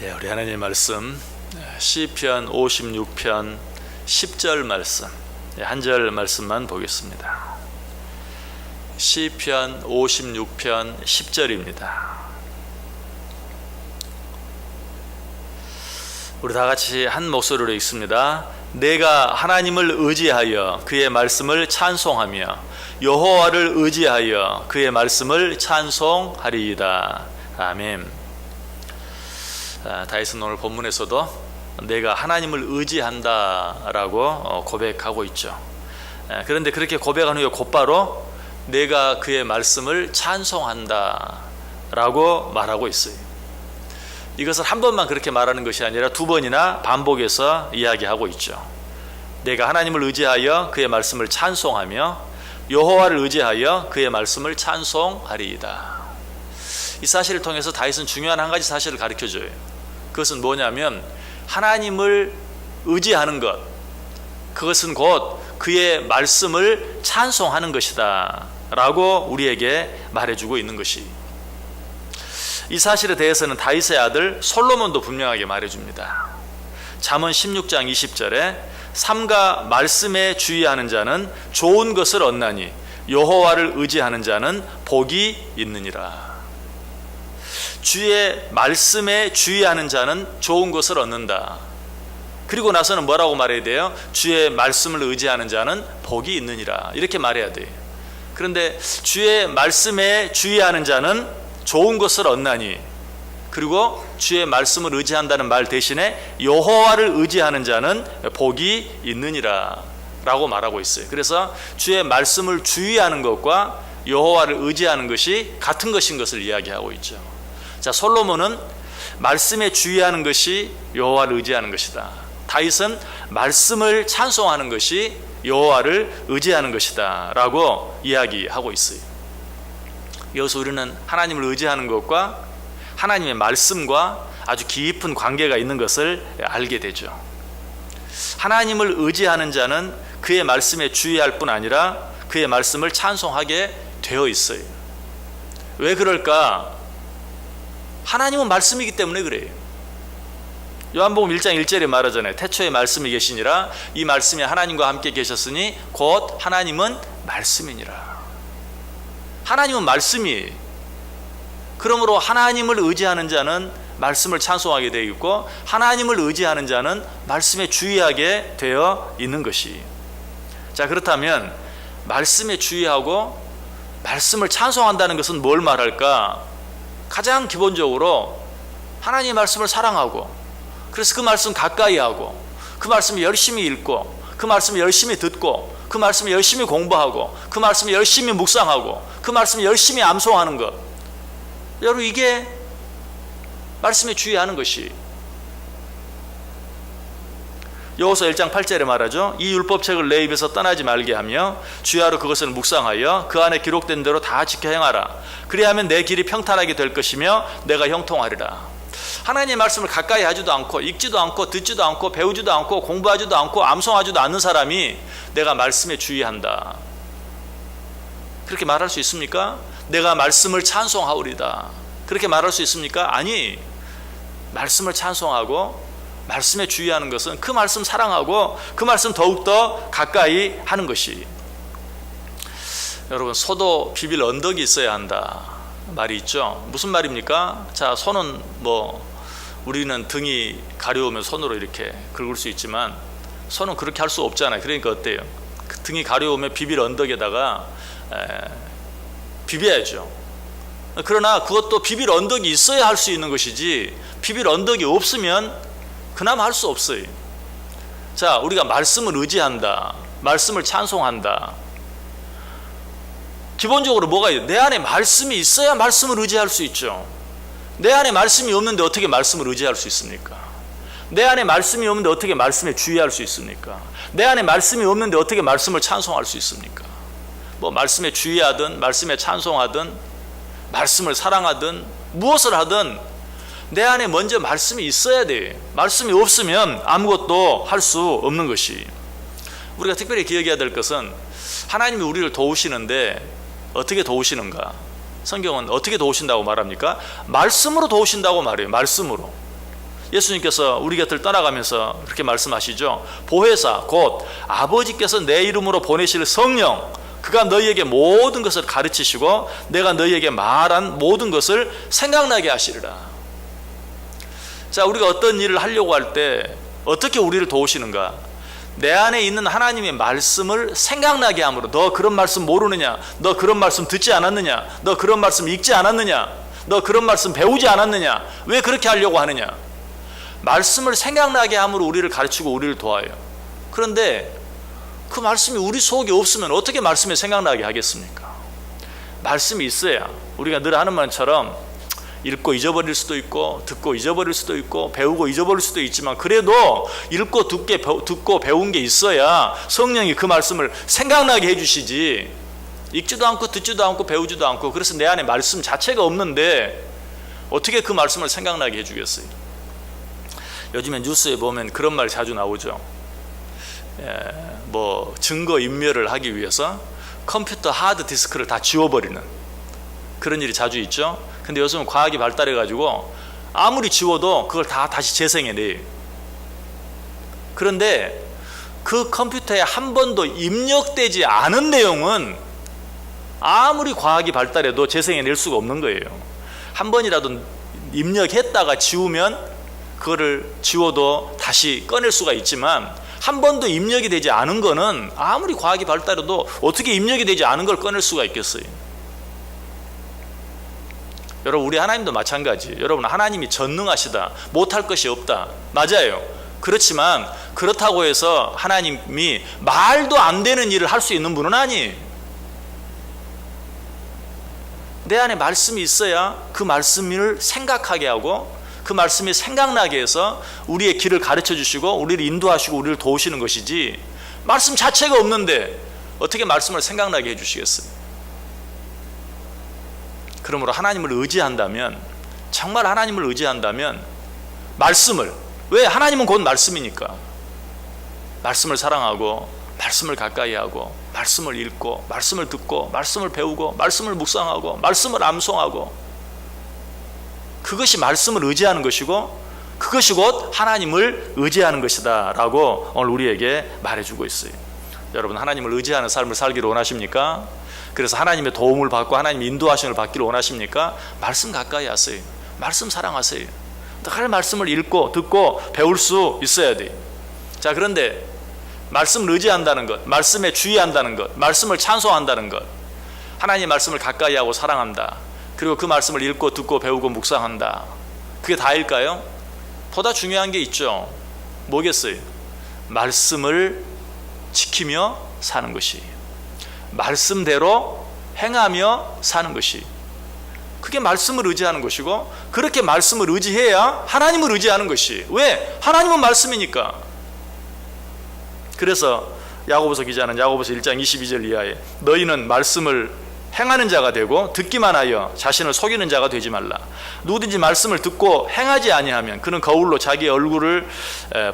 우리 하나님의 말씀 시편 56편 10절 말씀, 한 절 말씀만 보겠습니다. 시편 56편 10절입니다. 우리 다 같이 한 목소리로 읽습니다. 내가 하나님을 의지하여 그의 말씀을 찬송하며 여호와를 의지하여 그의 말씀을 찬송하리이다. 아멘. 다윗은 오늘 본문에서도 내가 하나님을 의지한다라고 고백하고 있죠. 그런데 그렇게 고백한 후에 곧바로 내가 그의 말씀을 찬송한다라고 말하고 있어요. 이것을 한 번만 그렇게 말하는 것이 아니라 두 번이나 반복해서 이야기하고 있죠. 내가 하나님을 의지하여 그의 말씀을 찬송하며 여호와를 의지하여 그의 말씀을 찬송하리이다. 이 사실을 통해서 다윗은 중요한 한 가지 사실을 가르쳐줘요. 그것은 뭐냐면 하나님을 의지하는 것, 그것은 곧 그의 말씀을 찬송하는 것이다 라고 우리에게 말해주고 있는 것이, 이 사실에 대해서는 다윗의 아들 솔로몬도 분명하게 말해줍니다. 잠언 16장 20절에 삼가 말씀에 주의하는 자는 좋은 것을 얻나니 여호와를 의지하는 자는 복이 있느니라. 주의 말씀에 주의하는 자는 좋은 것을 얻는다. 그리고 나서는 뭐라고 말해야 돼요? 주의 말씀을 의지하는 자는 복이 있느니라, 이렇게 말해야 돼요. 그런데 주의 말씀에 주의하는 자는 좋은 것을 얻나니, 그리고 주의 말씀을 의지한다는 말 대신에 여호와를 의지하는 자는 복이 있느니라 라고 말하고 있어요. 그래서 주의 말씀을 주의하는 것과 여호와를 의지하는 것이 같은 것인 것을 이야기하고 있죠. 자, 솔로몬은 말씀에 주의하는 것이 여호와를 의지하는 것이다. 다윗은 말씀을 찬송하는 것이 여호와를 의지하는 것이다 라고 이야기하고 있어요. 여기서 우리는 하나님을 의지하는 것과 하나님의 말씀과 아주 깊은 관계가 있는 것을 알게 되죠. 하나님을 의지하는 자는 그의 말씀에 주의할 뿐 아니라 그의 말씀을 찬송하게 되어 있어요. 왜 그럴까? 하나님은 말씀이기 때문에 그래요. 요한복음 1장 1절에 말하잖아요. 태초에 말씀이 계시니라. 이 말씀이 하나님과 함께 계셨으니 곧 하나님은 말씀이니라. 하나님은 말씀이에요. 그러므로 하나님을 의지하는 자는 말씀을 찬송하게 되어 있고, 하나님을 의지하는 자는 말씀에 주의하게 되어 있는 것이. 자, 그렇다면 말씀에 주의하고 말씀을 찬송한다는 것은 뭘 말할까? 가장 기본적으로 하나님의 말씀을 사랑하고, 그래서 그 말씀 가까이 하고, 그 말씀을 열심히 읽고, 그 말씀을 열심히 듣고, 그 말씀을 열심히 공부하고, 그 말씀을 열심히 묵상하고, 그 말씀을 열심히 암송하는 것. 여러분, 이게 말씀에 주의하는 것이. 여호수아 1장 8절에 말하죠. 이 율법책을 내 입에서 떠나지 말게 하며 주야로 그것을 묵상하여 그 안에 기록된 대로 다 지켜 행하라. 그리하면 내 길이 평탄하게 될 것이며 내가 형통하리라. 하나님의 말씀을 가까이 하지도 않고 읽지도 않고 듣지도 않고 배우지도 않고 공부하지도 않고 암송하지도 않는 사람이 내가 말씀에 주의한다, 그렇게 말할 수 있습니까? 내가 말씀을 찬송하오리다, 그렇게 말할 수 있습니까? 아니, 말씀을 찬송하고 말씀에 주의하는 것은 그 말씀 사랑하고 그 말씀 더욱더 가까이 하는 것이. 여러분, 소도 비빌 언덕이 있어야 한다 말이 있죠. 무슨 말입니까? 자, 소는 우리는 등이 가려우면 손으로 이렇게 긁을 수 있지만 소는 그렇게 할 수 없잖아요. 그러니까 어때요? 그 등이 가려우면 비빌 언덕에다가 비벼야죠. 그러나 그것도 비빌 언덕이 있어야 할 수 있는 것이지, 비빌 언덕이 없으면 그나마 할 수 없어요. 자, 우리가 말씀을 의지한다, 말씀을 찬송한다. 기본적으로 뭐가 있어요? 내 안에 말씀이 있어야 말씀을 의지할 수 있죠. 내 안에 말씀이 없는데 어떻게 말씀을 의지할 수 있습니까? 내 안에 말씀이 없는데 어떻게 말씀에 주의할 수 있습니까? 내 안에 말씀이 없는데 어떻게 말씀을 찬송할 수 있습니까? 말씀에 주의하든 말씀에 찬송하든 말씀을 사랑하든 무엇을 하든 내 안에 먼저 말씀이 있어야 돼. 말씀이 없으면 아무것도 할 수 없는 것이. 우리가 특별히 기억해야 될 것은 하나님이 우리를 도우시는데 어떻게 도우시는가? 성경은 어떻게 도우신다고 말합니까? 말씀으로 도우신다고 말해요. 말씀으로. 예수님께서 우리 곁을 떠나가면서 그렇게 말씀하시죠. 보혜사 곧 아버지께서 내 이름으로 보내실 성령, 그가 너희에게 모든 것을 가르치시고 내가 너희에게 말한 모든 것을 생각나게 하시리라. 자, 우리가 어떤 일을 하려고 할 때 어떻게 우리를 도우시는가? 내 안에 있는 하나님의 말씀을 생각나게 함으로. 너 그런 말씀 모르느냐? 너 그런 말씀 듣지 않았느냐? 너 그런 말씀 읽지 않았느냐? 너 그런 말씀 배우지 않았느냐? 왜 그렇게 하려고 하느냐? 말씀을 생각나게 함으로 우리를 가르치고 우리를 도와요. 그런데 그 말씀이 우리 속에 없으면 어떻게 말씀이 생각나게 하겠습니까? 말씀이 있어야 우리가 늘 하는 말처럼 읽고 잊어버릴 수도 있고 듣고 잊어버릴 수도 있고 배우고 잊어버릴 수도 있지만, 그래도 읽고 듣고 배운 게 있어야 성령이 그 말씀을 생각나게 해주시지, 읽지도 않고 듣지도 않고 배우지도 않고 그래서 내 안에 말씀 자체가 없는데 어떻게 그 말씀을 생각나게 해주겠어요? 요즘에 뉴스에 보면 그런 말 자주 나오죠. 뭐 증거 인멸을 하기 위해서 컴퓨터 하드 디스크를 다 지워버리는 그런 일이 자주 있죠. 근데 요즘은 과학이 발달해 가지고 아무리 지워도 그걸 다 다시 재생해내요. 그런데 그 컴퓨터에 한 번도 입력되지 않은 내용은 아무리 과학이 발달해도 재생해낼 수가 없는 거예요. 한 번이라도 입력했다가 지우면 그거를 지워도 다시 꺼낼 수가 있지만, 한 번도 입력이 되지 않은 거는 아무리 과학이 발달해도 어떻게 입력이 되지 않은 걸 꺼낼 수가 있겠어요? 여러분, 우리 하나님도 마찬가지. 여러분, 하나님이 전능하시다, 못할 것이 없다, 맞아요. 그렇지만 그렇다고 해서 하나님이 말도 안 되는 일을 할 수 있는 분은 아니에요. 내 안에 말씀이 있어야 그 말씀을 생각하게 하고 그 말씀이 생각나게 해서 우리의 길을 가르쳐 주시고 우리를 인도하시고 우리를 도우시는 것이지, 말씀 자체가 없는데 어떻게 말씀을 생각나게 해주시겠어요? 그러므로 하나님을 의지한다면, 정말 하나님을 의지한다면 말씀을, 왜? 하나님은 곧 말씀이니까 말씀을 사랑하고 말씀을 가까이 하고 말씀을 읽고 말씀을 듣고 말씀을 배우고 말씀을 묵상하고 말씀을 암송하고, 그것이 말씀을 의지하는 것이고 그것이 곧 하나님을 의지하는 것이다 라고 오늘 우리에게 말해주고 있어요. 여러분, 하나님을 의지하는 삶을 살기를 원하십니까? 그래서 하나님의 도움을 받고 하나님의 인도하심을 받기를 원하십니까? 말씀 가까이 하세요. 말씀 사랑하세요. 늘 말씀을 읽고 듣고 배울 수 있어야 돼요. 자, 그런데 말씀을 의지한다는 것, 말씀에 주의한다는 것, 말씀을 찬송한다는 것, 하나님의 말씀을 가까이 하고 사랑한다, 그리고 그 말씀을 읽고 듣고 배우고 묵상한다, 그게 다일까요? 보다 중요한 게 있죠. 뭐겠어요? 말씀을 지키며 사는 것이, 말씀대로 행하며 사는 것이, 그게 말씀을 의지하는 것이고, 그렇게 말씀을 의지해야 하나님을 의지하는 것이. 왜? 하나님은 말씀이니까. 그래서 야고보서 기자는 야고보서 1장 22절 이하에 너희는 말씀을 행하는 자가 되고 듣기만 하여 자신을 속이는 자가 되지 말라. 누구든지 말씀을 듣고 행하지 아니하면 그는 거울로 자기 얼굴을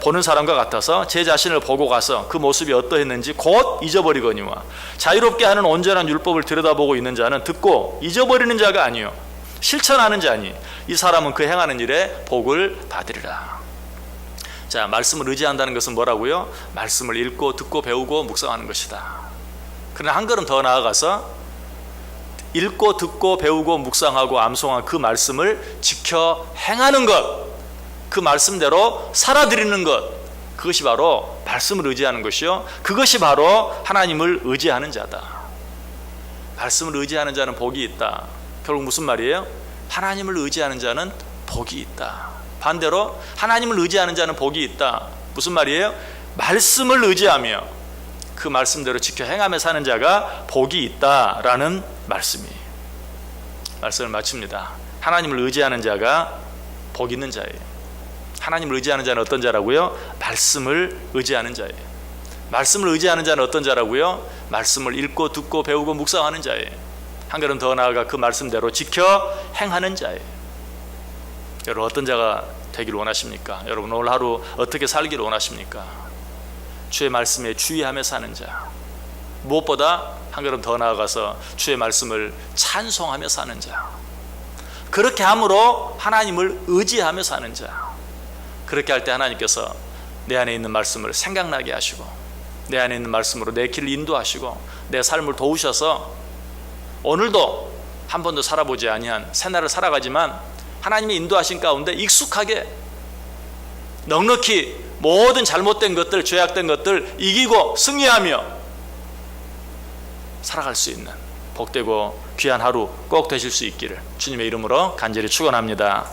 보는 사람과 같아서 제 자신을 보고 가서 그 모습이 어떠했는지 곧 잊어버리거니와, 자유롭게 하는 온전한 율법을 들여다보고 있는 자는 듣고 잊어버리는 자가 아니요 실천하는 자니 이 사람은 그 행하는 일에 복을 받으리라. 자, 말씀을 의지한다는 것은 뭐라고요? 말씀을 읽고 듣고 배우고 묵상하는 것이다. 그러나 한 걸음 더 나아가서 읽고 듣고 배우고 묵상하고 암송한 그 말씀을 지켜 행하는 것, 그 말씀대로 살아드리는 것, 그것이 바로 말씀을 의지하는 것이요, 그것이 바로 하나님을 의지하는 자다. 말씀을 의지하는 자는 복이 있다. 결국 무슨 말이에요? 하나님을 의지하는 자는 복이 있다. 반대로 하나님을 의지하는 자는 복이 있다. 무슨 말이에요? 말씀을 의지하며 그 말씀대로 지켜 행하며 사는 자가 복이 있다라는 말씀이에요. 말씀을 마칩니다. 하나님을 의지하는 자가 복 있는 자예요. 하나님을 의지하는 자는 어떤 자라고요? 말씀을 의지하는 자예요. 말씀을 의지하는 자는 어떤 자라고요? 말씀을 읽고 듣고 배우고 묵상하는 자예요. 한 걸음 더 나아가 그 말씀대로 지켜 행하는 자예요. 여러분, 어떤 자가 되기를 원하십니까? 여러분, 오늘 하루 어떻게 살기를 원하십니까? 주의 말씀에 주의하며 사는 자, 무엇보다 한 걸음 더 나아가서 주의 말씀을 찬송하며 사는 자, 그렇게 함으로 하나님을 의지하며 사는 자, 그렇게 할 때 하나님께서 내 안에 있는 말씀을 생각나게 하시고 내 안에 있는 말씀으로 내 길을 인도하시고 내 삶을 도우셔서 오늘도 한 번도 살아보지 아니한 새날을 살아가지만 하나님의 인도하신 가운데 익숙하게 넉넉히 모든 잘못된 것들, 죄악된 것들 이기고 승리하며 살아갈 수 있는 복되고 귀한 하루 꼭 되실 수 있기를 주님의 이름으로 간절히 축원합니다.